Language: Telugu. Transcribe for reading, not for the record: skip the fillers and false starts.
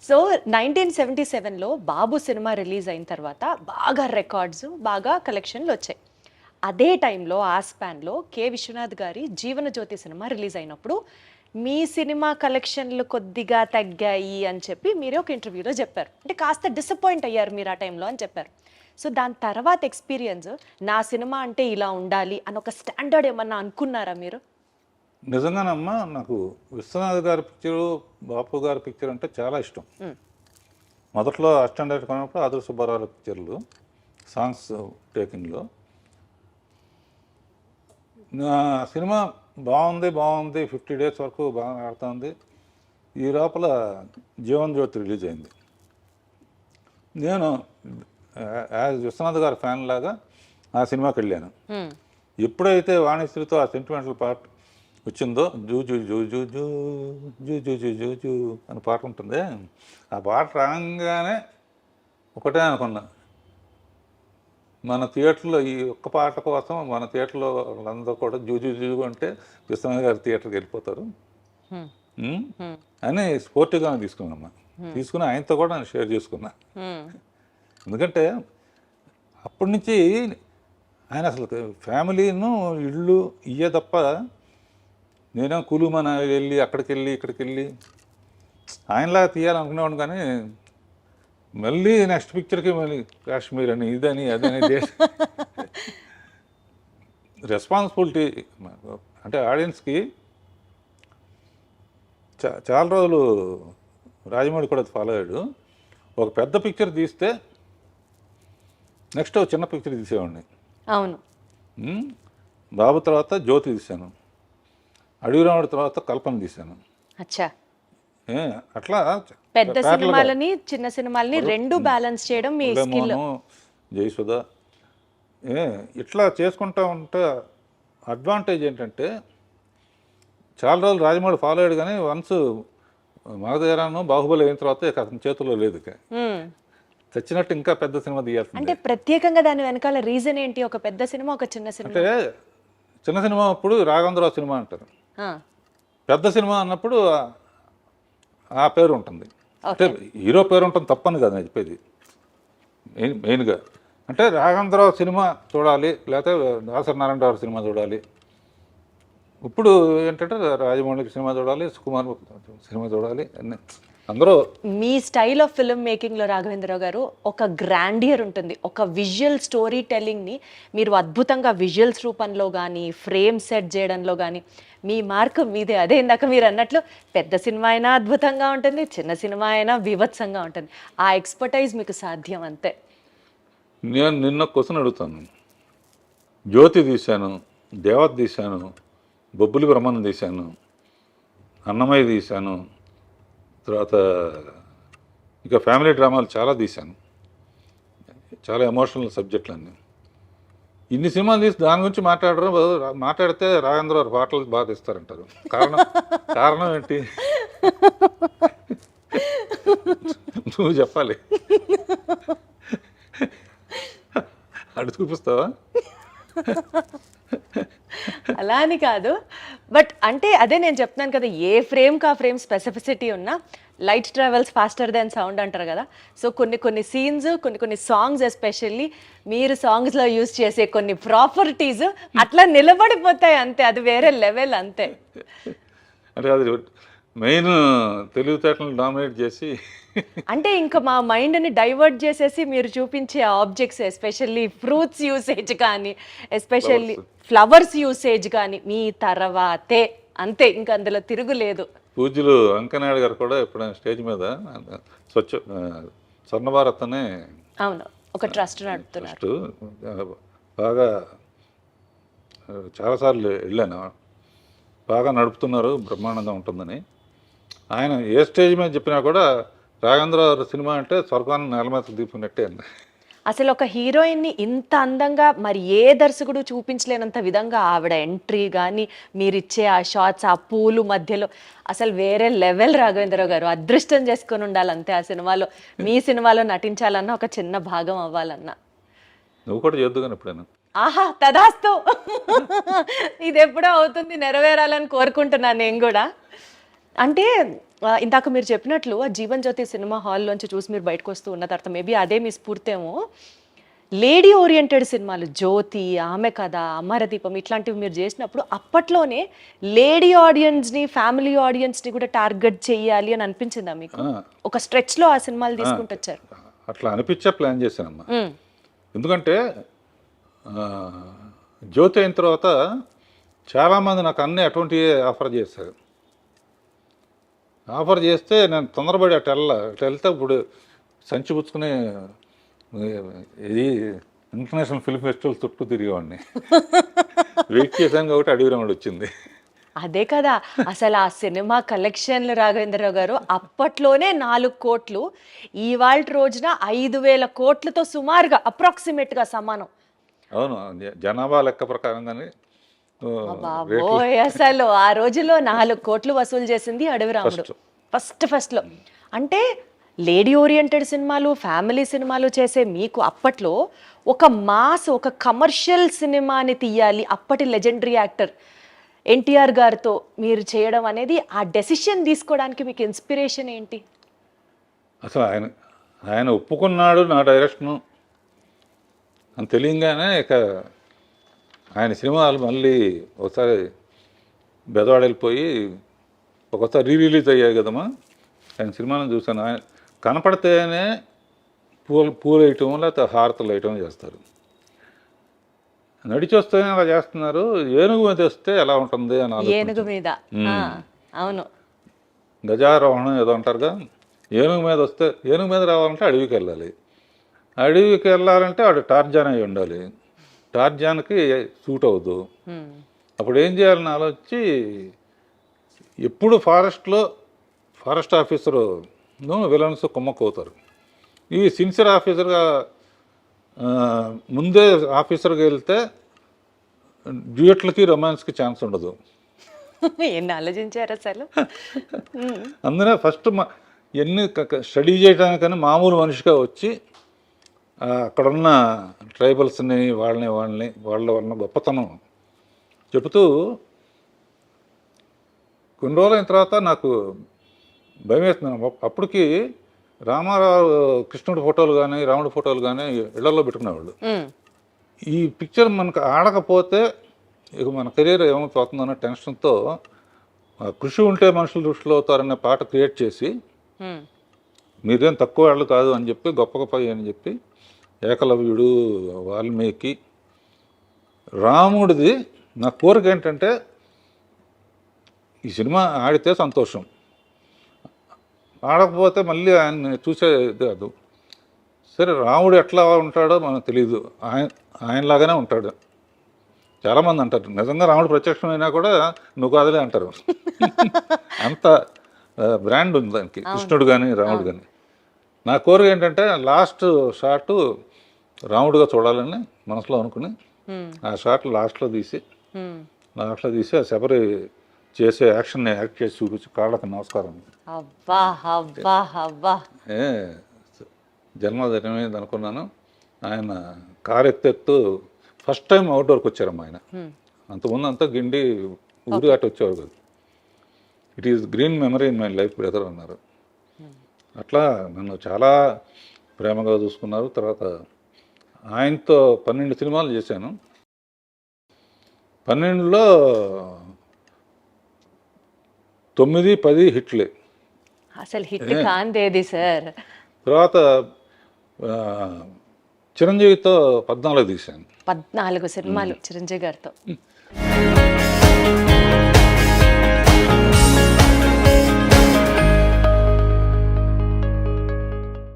సో 1977లో బాబు సినిమా రిలీజ్ అయిన తర్వాత బాగా రికార్డ్స్, బాగా కలెక్షన్లు వచ్చాయి. అదే టైంలో ఆ స్పాన్లో కె విశ్వనాథ్ గారి జీవనజ్యోతి సినిమా రిలీజ్ అయినప్పుడు మీ సినిమా కలెక్షన్లు కొద్దిగా తగ్గాయి అని చెప్పి మీరే ఒక ఇంటర్వ్యూలో చెప్పారు. అంటే కాస్త డిసప్పాయింట్ అయ్యారు మీరు ఆ టైంలో అని చెప్పారు. సో దాని తర్వాత ఎక్స్పీరియన్స్ నా సినిమా అంటే ఇలా ఉండాలి అని ఒక స్టాండర్డ్ ఏమన్నా అనుకున్నారా మీరు? నిజంగానమ్మా నాకు విశ్వనాథ్ గారి పిక్చరు, బాపు గారి పిక్చర్ అంటే చాలా ఇష్టం. మొదట్లో అసిస్టెంట్ డైరెక్టర్ కొన్నప్పుడు ఆదుర్ సుబ్బారావు పిక్చర్లు సాంగ్స్ టేకింగ్లో నా సినిమా బాగుంది 50 డేస్ వరకు బాగా ఆడుతుంది. ఈ లోపల జీవన్ జ్యోతి రిలీజ్ అయింది. నేను యాజ్ విశ్వనాథ్ గారి ఫ్యాన్ లాగా ఆ సినిమాకి వెళ్ళాను. ఎప్పుడైతే వాణిశ్రీతో ఆ సెంటిమెంటల్ పార్ట్ వచ్చిందో zoo zoo zoo zoo zoo zoo zoo zoo zoo zoo అని పాట ఉంటుంది. ఆ పాట రాగానే ఒకటే అనుకున్నా, మన థియేటర్లో ఈ ఒక్క పాట కోసం మన థియేటర్లో వాళ్ళందరూ కూడా జూ జూ జూ అంటే విశ్వనాథ్ గారి థియేటర్కి వెళ్ళిపోతారు అని స్పోర్టివ్గానే తీసుకున్నామ్మా. తీసుకుని ఆయనతో కూడా నేను షేర్ చేసుకున్నా. ఎందుకంటే అప్పటి నుంచి ఆయన అసలు ఫ్యామిలీను ఇళ్ళు ఇయ్యే తప్ప నేనేం కులుమన వెళ్ళి అక్కడికి వెళ్ళి ఇక్కడికి వెళ్ళి ఆయనలాగా తీయాలనుకునేవాడు. కానీ మళ్ళీ నెక్స్ట్ పిక్చర్కి మళ్ళీ కాశ్మీర్ అని ఇదని అదని రెస్పాన్సిబిలిటీ అంటే ఆడియన్స్కి చాలా రోజులు రాజమౌళి కూడా ఫాలో అయ్యాడు. ఒక పెద్ద పిక్చర్ తీస్తే నెక్స్ట్ ఒక చిన్న పిక్చర్ తీసేవాడిని. అవును. బాబు తర్వాత జ్యోతి తీశాను, అడవి రాముడి తర్వాత కల్పన తీశాను. అచ్చా. అట్లా పెద్ద సినిమాలని చిన్న సినిమాలని రెండు బ్యాలెన్స్ చేయడం మీ స్కిల్. జయసుధ ఇట్లా చేసుకుంటా ఉంటే అడ్వాంటేజ్ ఏంటంటే చాలా రోజులు రాజమౌళి ఫాలో అయ్యాడు. కానీ వన్స్ మగధీరాను బాహుబలి అయిన తర్వాత ఇక అతని చేతుల్లో లేదు. చచ్చినట్టు ఇంకా పెద్ద సినిమా తీయాల్సింది. అంటే ప్రత్యేకంగా దాని వెనకాల రీజన్ ఏంటి? ఒక పెద్ద సినిమా, ఒక చిన్న సినిమా. అంటే చిన్న సినిమా అప్పుడు రాఘవేంద్రరావు సినిమా అంటారు, పెద్ద సినిమా అన్నప్పుడు ఆ పేరు ఉంటుంది. అంటే హీరో పేరు ఉంటుంది తప్పని కదా నేను చెప్పేది. మెయిన్గా అంటే రాఘవేంద్రరావు సినిమా చూడాలి, లేకపోతే దాసరి నారాయణరావు సినిమా చూడాలి. ఇప్పుడు ఏంటంటే రాజమౌళి సినిమా చూడాలి, సుకుమార్ సినిమా చూడాలి, అన్నీ అందరూ. మీ స్టైల్ ఆఫ్ ఫిల్మ్ మేకింగ్లో రాఘవేంద్రరావు గారు ఒక గ్రాండియర్ ఉంటుంది. ఒక విజువల్ స్టోరీ టెల్లింగ్ని మీరు అద్భుతంగా విజువల్స్ రూపంలో కానీ ఫ్రేమ్ సెట్ చేయడంలో కానీ మీ మార్క్ మీదే. అదే ఇందాక మీరు అన్నట్లు పెద్ద సినిమా అయినా అద్భుతంగా ఉంటుంది, చిన్న సినిమా అయినా బీభత్సంగా ఉంటుంది. ఆ ఎక్స్పర్టైజ్ మీకు సాధ్యం అంతే. నేను నిన్న క్వశ్చన్ అడుగుతాను. జ్యోతి తీశాను, దేవత తీశాను, బొబ్బులి బ్రహ్మను తీశాను, అన్నమయ్య తీశాను, తర్వాత ఇక ఫ్యామిలీ డ్రామాలు చాలా తీశాను, చాలా ఎమోషనల్ సబ్జెక్టులన్నీ. ఇన్ని సినిమాలు తీసి దాని గురించి మాట్లాడితే రాఘవేంద్రరావు పాటలు బాగా తీస్తారంటారు. కారణం ఏంటి నువ్వు చెప్పాలి. అడు చూపిస్తావా? అలా అని కాదు, బట్ అంటే అదే నేను చెప్తున్నాను కదా, ఏ ఫ్రేమ్కి ఆ ఫ్రేమ్ స్పెసిఫిసిటీ ఉన్నా light travels faster than sound అంటారు కదా. సో కొన్ని సీన్స్, కొన్ని సాంగ్స్, ఎస్పెషల్లీ మీరు సాంగ్స్లో యూజ్ చేసే కొన్ని ప్రాపర్టీస్ అట్లా నిలబడిపోతాయి అంతే. అది వేరే లెవెల్ అంతే. అంటే అది మెయిన్ తెలివితేటలను డామినేట్ చేసి అంటే ఇంకా మా మైండ్ని డైవర్ట్ చేసేసి మీరు చూపించే ఆబ్జెక్ట్స్, ఎస్పెషల్లీ ఫ్రూట్స్ యూసేజ్ కానీ, ఎస్పెషల్లీ ఫ్లవర్స్ యూసేజ్ కానీ మీ తర్వాతే అంతే, ఇంకా అందులో తిరుగులేదు. పూజ్యులు వెంకయ్యనాయుడు గారు కూడా ఎప్పుడైనా స్టేజ్ మీద స్వర్ణ భారత్ అనే అవును ఒక ట్రస్ట్ నడుపుతున్నారు. బాగా చాలాసార్లు వెళ్ళాను, బాగా నడుపుతున్నారు, బ్రహ్మాండంగా ఉంటుందని. ఆయన ఏ స్టేజ్ మీద చెప్పినా కూడా రాఘవేంద్రరావు సినిమా అంటే స్వర్గాన్ని నేల మీద దీపినట్టే అండి. అసలు ఒక హీరోయిన్ని ఇంత అందంగా మరి ఏ దర్శకుడు చూపించలేనంత విధంగా ఆవిడ ఎంట్రీ కానీ, మీరిచ్చే ఆ షార్ట్స్, ఆ పూలు మధ్యలో అసలు వేరే లెవెల్. రాఘవేంద్రరావు గారు అదృష్టం చేసుకొని ఉండాలంతే ఆ సినిమాలో, మీ సినిమాలో నటించాలన్నా, ఒక చిన్న భాగం అవ్వాలన్నా. నువ్వు కూడా చేద్దు కానీ ఎప్పుడైనా. ఆహా, తదాస్తు. ఇది ఎప్పుడో అవుతుంది, నెరవేరాలని కోరుకుంటున్నాను నేను కూడా. అంటే ఇందాక మీరు చెప్పినట్లు ఆ జీవన్ జ్యోతి సినిమా హాల్లోంచి చూసి మీరు బయటకు వస్తూ ఉన్న తర్వాత మేబీ అదే మీ స్ఫూర్తేమో. లేడీ ఓరియంటెడ్ సినిమాలు జ్యోతి, ఆమె కథ, అమరదీపం ఇట్లాంటివి మీరు చేసినప్పుడు అప్పట్లోనే లేడీ ఆడియన్స్ని, ఫ్యామిలీ ఆడియన్స్ని కూడా టార్గెట్ చేయాలి అని అనిపించిందా మీకు? ఒక స్ట్రెచ్లో ఆ సినిమాలు తీసుకుంటూ వచ్చారు. అట్లా అనిపించే ప్లాన్ చేశానమ్మా. ఎందుకంటే జ్యోతి అయిన తర్వాత చాలామంది నాకు అన్నీ అటువంటివి ఆఫర్ చేశారు. ఆఫర్ చేస్తే నేను తొందరపడి అటు వెళ్తే ఇప్పుడు సంచి పుచ్చుకుని ఇది ఇంటర్నేషనల్ ఫిల్మ్ ఫెస్టివల్ చుట్టూ తిరిగేవాడిని. వెయిట్ చేశాను కాబట్టి అడవి రమణ వచ్చింది. అదే కదా అసలు ఆ సినిమా కలెక్షన్లు రాఘవేంద్రరావు గారు అప్పట్లోనే 4 కోట్లు, ఇవాళ రోజున 5,000 కోట్లతో సుమారుగా అప్రాక్సిమేట్గా సమానం. అవును, జనాభా లెక్క ప్రకారంగానే బాబోయ్, అసలు ఆ రోజులో 4 కోట్లు వసూలు చేసింది అడవి రాముడు ఫస్ట్లో. అంటే లేడీ ఓరియంటెడ్ సినిమాలు, ఫ్యామిలీ సినిమాలు చేసే మీకు అప్పట్లో ఒక మాస్, ఒక కమర్షియల్ సినిమాని తీయాలి, అప్పటి లెజెండరీ యాక్టర్ ఎన్టీఆర్ గారితో మీరు చేయడం అనేది, ఆ డెసిషన్ తీసుకోవడానికి మీకు ఇన్స్పిరేషన్ ఏంటి? అసలు ఆయన ఒప్పుకున్నాడు నా డైరెక్షను అని తెలియగానే ఇక ఆయన సినిమాలు మళ్ళీ ఒకసారి బెదవాడ వెళ్ళిపోయి ఒకసారి రిలీజ్ అయ్యాయి కదమ్మా. ఆయన సినిమాను చూశాను. ఆయన కనపడితేనే పూలు వేయటం లేకపోతే హారతలు వేయటం చేస్తారు. నడిచి వస్తేనే అలా చేస్తున్నారు. ఏనుగు మీద వస్తే ఎలా ఉంటుంది అని ఏనుగు మీద, అవును, గజారోహణం ఏదో అంటారుగా. ఏనుగు మీద వస్తే, ఏనుగు మీద రావాలంటే అడవికి వెళ్ళాలి. అడవికి వెళ్ళాలంటే వాడు టార్జాన్ అయి ఉండాలి. టార్జాన్కి సూట్ అవ్వదు. అప్పుడు ఏం చేయాలని ఆలోచించి ఎప్పుడు ఫారెస్ట్ ఆఫీసరు విలన్స్ కుమ్మక్కవుతారు. ఈ సిన్సియర్ ఆఫీసర్గా ముందే ఆఫీసర్గా వెళ్తే డ్యూయట్లకి రొమాన్స్కి ఛాన్స్ ఉండదు. ఎన్ని ఆలోచించారు అసలు. అందునే ఫస్ట్ ఎన్ని స్టడీ చేయడానికని మామూలు మనిషిగా వచ్చి అక్కడున్న ట్రైబల్స్ని వాళ్ళ గొప్పతనం చెబుతూ కొన్ని రోజులైన తర్వాత నాకు భయం వేస్తున్నాను. అప్పటికి రామారావు కృష్ణుడి ఫోటోలు కానీ రాముడి ఫోటోలు కానీ ఇళ్లలో పెట్టుకునేవాళ్ళు. ఈ పిక్చర్ మనకు ఆడకపోతే ఇక మన కెరీర్ ఏమైపోతుందన్న టెన్షన్తో కృషి ఉంటే మనుషులు దృష్టిలో అవుతారనే పాట క్రియేట్ చేసి మీరేం తక్కువ వాళ్ళు కాదు అని చెప్పి గొప్ప అని చెప్పి ఏకలవ్యుడు, వాల్మీకి, రాముడిది నా కోరిక ఏంటంటే ఈ సినిమా ఆడితే సంతోషం, ఆడకపోతే మళ్ళీ ఆయన్ని చూసేది కాదు. సరే రాముడు ఎట్లా ఉంటాడో మనకు తెలియదు, ఆయనలాగానే ఉంటాడు. చాలామంది అంటారు నిజంగా రాముడు ప్రత్యక్షమైనా కూడా నువ్వు కాదులే అంటారు. అంత బ్రాండ్ ఉంది దానికి, కృష్ణుడు కానీ రాముడు కానీ. నా కోరిక ఏంటంటే లాస్ట్ షాట్ రాముడుగా చూడాలని మనసులో అనుకుని ఆ షాట్ లాస్ట్లో తీసి ఆ శబరి చేసే యాక్షన్ని యాక్ట్ చేసి చూపించి కాళ్ళకి నమస్కారం. జన్మదినమేది అనుకున్నాను. ఆయన కారు ఎత్తెత్తు ఫస్ట్ టైం అవుట్డోర్కి వచ్చారమ్మా ఆయన. అంతకుముందు అంతా గిండి ఊరు అటు వచ్చేవారు కాదు. It is green memory in my life brother అన్నారు. అట్లా నన్ను చాలా ప్రేమగా చూసుకున్నారు. తర్వాత ఆయనతో 12 సినిమాలు చేశాను. 12లో 9-10 హిట్లే. అసలు హిట్ కాందేది సార్. తర్వాత చిరంజీవితో 14 తీశాను. 14 సినిమాలు చిరంజీవి గారితో.